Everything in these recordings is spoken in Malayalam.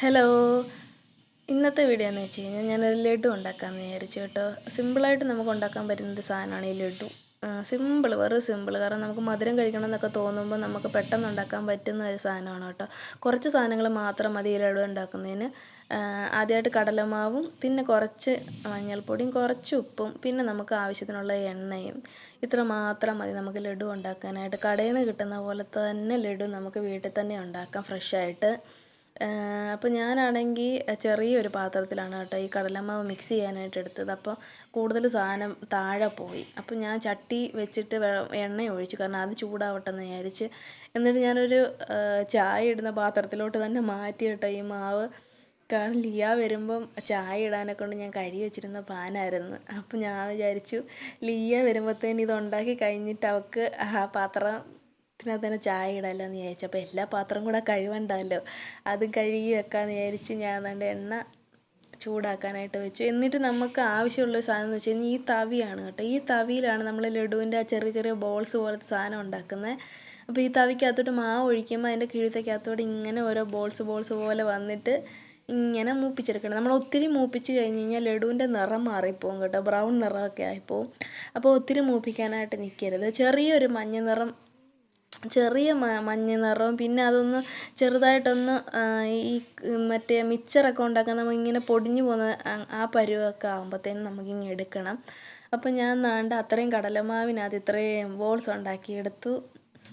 ഹലോ, ഇന്നത്തെ വീഡിയോ എന്ന് വെച്ച് കഴിഞ്ഞാൽ ഞാനൊരു ലഡു ഉണ്ടാക്കാമെന്ന് വിചാരിച്ചു കേട്ടോ. സിമ്പിളായിട്ട് നമുക്ക് ഉണ്ടാക്കാൻ പറ്റുന്നൊരു സാധനമാണ് ഈ ലഡു. വെറും സിമ്പിൾ. കാരണം നമുക്ക് മധുരം കഴിക്കണം എന്നൊക്കെ തോന്നുമ്പോൾ നമുക്ക് പെട്ടെന്ന് ഉണ്ടാക്കാൻ പറ്റുന്ന ഒരു സാധനമാണ് കേട്ടോ. കുറച്ച് സാധനങ്ങൾ മാത്രം മതി ഈ ലഡു ഉണ്ടാക്കുന്നതിന്. ആദ്യമായിട്ട് കടലമാവും, പിന്നെ കുറച്ച് മഞ്ഞൾപ്പൊടിയും, കുറച്ച് ഉപ്പും, പിന്നെ നമുക്ക് ആവശ്യത്തിനുള്ള എണ്ണയും. ഇത്ര മാത്രം മതി നമുക്ക് ലഡു ഉണ്ടാക്കാനായിട്ട്. കടയിൽ നിന്ന് കിട്ടുന്ന പോലെ തന്നെ ലഡു നമുക്ക് വീട്ടിൽ തന്നെ ഉണ്ടാക്കാം ഫ്രഷായിട്ട്. അപ്പോൾ ഞാനാണെങ്കിൽ ചെറിയൊരു പാത്രത്തിലാണ് കേട്ടോ ഈ കടലമാവ് മിക്സ് ചെയ്യാനായിട്ട് എടുത്തത്. അപ്പോൾ കൂടുതൽ സാധനം താഴെ പോയി. അപ്പോൾ ഞാൻ ചട്ടി വെച്ചിട്ട് എണ്ണ ഒഴിച്ചു, കാരണം അത് ചൂടാവട്ടെ എന്ന് വിചാരിച്ച്. എന്നിട്ട് ഞാനൊരു ചായ ഇടുന്ന പാത്രത്തിലോട്ട് തന്നെ മാറ്റി കേട്ടോ ഈ മാവ്. കാരണം ലിയ വരുമ്പം ചായ ഇടാനെ കൊണ്ട് ഞാൻ കഴുകി വെച്ചിരുന്ന പാനായിരുന്നു. അപ്പോൾ ഞാൻ വിചാരിച്ചു ലിയ വരുമ്പോഴത്തേന് ഇത് ഉണ്ടാക്കി കഴിഞ്ഞിട്ട് അവൾക്ക് ആ പാത്രത്തിനകത്ത് തന്നെ ചായ ഇടാമല്ലോ എന്ന് വിചാരിച്ചു. അപ്പോൾ എല്ലാ പാത്രം കൂടെ കഴുകണ്ടല്ലോ, അത് കഴുകി വെക്കാമെന്ന് വിചാരിച്ച് ഞാൻ അതിൻ്റെ എണ്ണ ചൂടാക്കാനായിട്ട് വെച്ചു. എന്നിട്ട് നമുക്ക് ആവശ്യമുള്ളൊരു സാധനം എന്ന് വെച്ച് കഴിഞ്ഞാൽ ഈ തവിയാണ് കേട്ടോ. ഈ തവിയിലാണ് നമ്മൾ ലഡുവിൻ്റെ ആ ചെറിയ ചെറിയ ബോൾസ് പോലത്തെ സാധനം ഉണ്ടാക്കുന്നത്. അപ്പോൾ ഈ തവിക്കകത്തോട്ട് മാവ് ഒഴിക്കുമ്പോൾ അതിൻ്റെ കീഴത്തേക്കകത്തോട്ട് ഇങ്ങനെ ഓരോ ബോൾസ് പോലെ വന്നിട്ട് ഇങ്ങനെ മൂപ്പിച്ചെടുക്കണം. നമ്മൾ ഒത്തിരി മൂപ്പിച്ച് കഴിഞ്ഞ് കഴിഞ്ഞാൽ ലഡുവിൻ്റെ നിറം മാറിപ്പോവും കേട്ടോ, ബ്രൗൺ നിറമൊക്കെ ആയിപ്പോവും. അപ്പോൾ ഒത്തിരി മൂപ്പിക്കാനായിട്ട് നിൽക്കരുത്. ചെറിയ മഞ്ഞ നിറവും, പിന്നെ അതൊന്ന് ചെറുതായിട്ടൊന്ന് ഈ മറ്റേ മിക്സറൊക്കെ ഉണ്ടാക്കാൻ നമ്മൾ ഇങ്ങനെ പൊടിഞ്ഞു പോകുന്ന ആ പരുവമൊക്കെ ആകുമ്പോഴത്തേനും നമുക്കിങ്ങനെ എടുക്കണം. അപ്പം ഞാൻ അത്രയും കടലമാവിനകത്ത് ഇത്രയും ബോൾസ് ഉണ്ടാക്കിയെടുത്തു.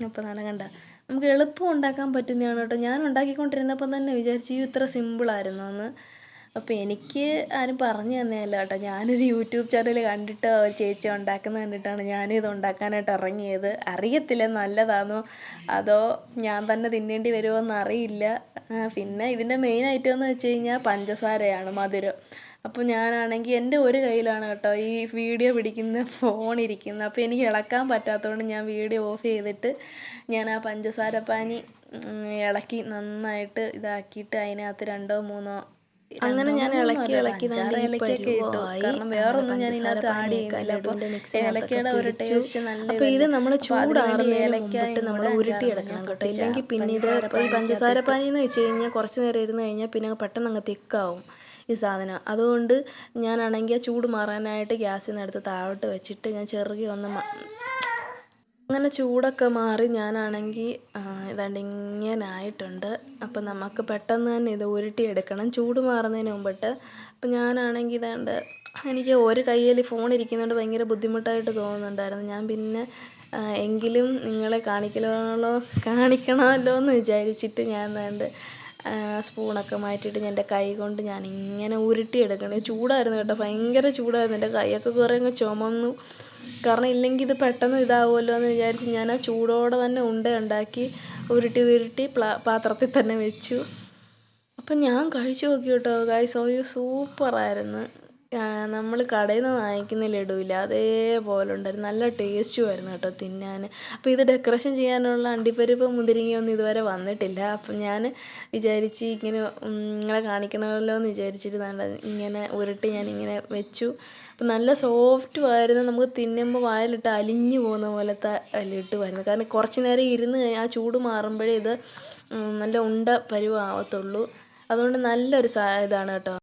അപ്പോൾ കണ്ട നമുക്ക് എളുപ്പം ഉണ്ടാക്കാൻ പറ്റുന്നതാണ് കേട്ടോ. ഞാൻ ഉണ്ടാക്കിക്കൊണ്ടിരുന്നപ്പം തന്നെ വിചാരിച്ചു ഇത്ര സിമ്പിളായിരുന്നു എന്ന്. അപ്പോൾ എനിക്ക് ആരും പറഞ്ഞു തന്നെയല്ല കേട്ടോ. ഞാനൊരു യൂട്യൂബ് ചാനൽ കണ്ടിട്ട് ഒരു ചേച്ചി ഉണ്ടാക്കുന്നത് കണ്ടിട്ടാണ് ഞാനിത് ഉണ്ടാക്കാനായിട്ട് ഇറങ്ങിയത്. അറിയത്തില്ല നല്ലതാണോ അതോ ഞാൻ തന്നെ തിന്നേണ്ടി വരുമോ എന്നറിയില്ല. പിന്നെ ഇതിൻ്റെ മെയിൻ ഐറ്റം എന്ന് വെച്ച് കഴിഞ്ഞാൽ പഞ്ചസാരയാണ്, മധുരം. അപ്പോൾ ഞാനാണെങ്കിൽ എൻ്റെ ഒരു കയ്യിലാണ് കേട്ടോ ഈ വീഡിയോ പിടിക്കുന്ന ഫോണിരിക്കുന്നത്. അപ്പോൾ എനിക്ക് ഇളക്കാൻ പറ്റാത്തതുകൊണ്ട് ഞാൻ വീഡിയോ ഓഫ് ചെയ്തിട്ട് ഞാൻ ആ പഞ്ചസാര പാനി ഇളക്കി നന്നായിട്ട് ഇതാക്കിയിട്ട് അതിനകത്ത് 2-3 അങ്ങനെ ഞാൻ ഇളക്കി ഇലക്കൊക്കെ ഇട്ടു. കാരണം വേറൊന്നും ഞാൻ ഇതിനകത്ത് ആഡ് ചെയ്യുന്നില്ല. അപ്പോൾ ഏലക്കയുടെ ഒരു ടേസ്റ്റ് നല്ല. അപ്പോൾ ഇത് നമ്മൾ ചൂടാറുന്നതിന് നമ്മൾ ഉരുട്ടിയെടുക്കണം കേട്ടോ. ഇല്ലെങ്കിൽ പിന്നെ ഇത് ഈ പഞ്ചസാര പാനി എന്ന് വെച്ച് കഴിഞ്ഞാൽ കുറച്ച് നേരം ഇരുന്ന് കഴിഞ്ഞാൽ പിന്നെ പെട്ടെന്ന് അങ്ങ് തിക്കാവും ഈ സാധനം. അതുകൊണ്ട് ഞാനാണെങ്കിൽ ആ ചൂട് മാറാനായിട്ട് ഗ്യാസിൽ നിന്ന് എടുത്ത് താഴോട്ട് വെച്ചിട്ട് ഞാൻ അങ്ങനെ ചൂടൊക്കെ മാറി ഞാനാണെങ്കിൽ ഇങ്ങനെ ആയിട്ടുണ്ട്. അപ്പം നമുക്ക് പെട്ടെന്ന് തന്നെ ഇത് ഉരുട്ടിയെടുക്കണം ചൂട് മാറുന്നതിന് മുമ്പിട്ട്. അപ്പം ഞാനാണെങ്കിൽ എനിക്ക് ഒരു കയ്യിൽ ഫോൺ ഇരിക്കുന്നതുകൊണ്ട് ഭയങ്കര ബുദ്ധിമുട്ടായിട്ട് തോന്നുന്നുണ്ടായിരുന്നു. ഞാൻ പിന്നെ എങ്കിലും നിങ്ങളെ കാണിക്കണമല്ലോ എന്ന് വിചാരിച്ചിട്ട് ഞാൻ സ്പൂണൊക്കെ മാറ്റിയിട്ട് എൻ്റെ കൈ കൊണ്ട് ഞാനിങ്ങനെ ഉരുട്ടിയെടുക്കണം. ചൂടായിരുന്നു കേട്ടോ, ഭയങ്കര ചൂടായിരുന്നു. എൻ്റെ കൈയൊക്കെ കുറേ അങ്ങ് ചുമന്നു. കാരണം ഇല്ലെങ്കിൽ ഇത് പെട്ടെന്ന് ഇതാവുമല്ലോ എന്ന് വിചാരിച്ച് ഞാൻ ആ ചൂടോടെ തന്നെ ഉണ്ടാക്കി ഉരുട്ടി പാത്രത്തിൽ തന്നെ വെച്ചു. അപ്പം ഞാൻ കഴിച്ചു നോക്കി കേട്ടോ ഗൈസ്, സൂപ്പറായിരുന്നു. നമ്മൾ കടയിൽ നിന്ന് വാങ്ങിക്കുന്ന ലഡുവില്ല അതേപോലെ ഉണ്ടായിരുന്നു. നല്ല ടേസ്റ്റുമായിരുന്നു കേട്ടോ തിന്നാൻ. അപ്പോൾ ഇത് ഡെക്കറേഷൻ ചെയ്യാനുള്ള അണ്ടിപ്പരിപ്പ് മുന്തിരിങ്ങയൊന്നും ഇതുവരെ വന്നിട്ടില്ല. അപ്പം ഞാൻ വിചാരിച്ച് നിങ്ങളെ കാണിക്കണമല്ലോ എന്ന് വിചാരിച്ചിട്ട് ഇങ്ങനെ ഉരുട്ടി ഞാനിങ്ങനെ വെച്ചു. അപ്പം നല്ല സോഫ്റ്റുമായിരുന്നു. നമുക്ക് തിന്നുമ്പോൾ വായിലിട്ട് അലിഞ്ഞു പോകുന്ന പോലത്തെ ലഡുവായിരുന്നു. കാരണം കുറച്ച് നേരം ഇരുന്ന് ആ ചൂട് മാറുമ്പോഴേ ഇത് നല്ല ഉണ്ട പരുവാകത്തുള്ളൂ. അതുകൊണ്ട് നല്ലൊരു ഇതാണ് കേട്ടോ.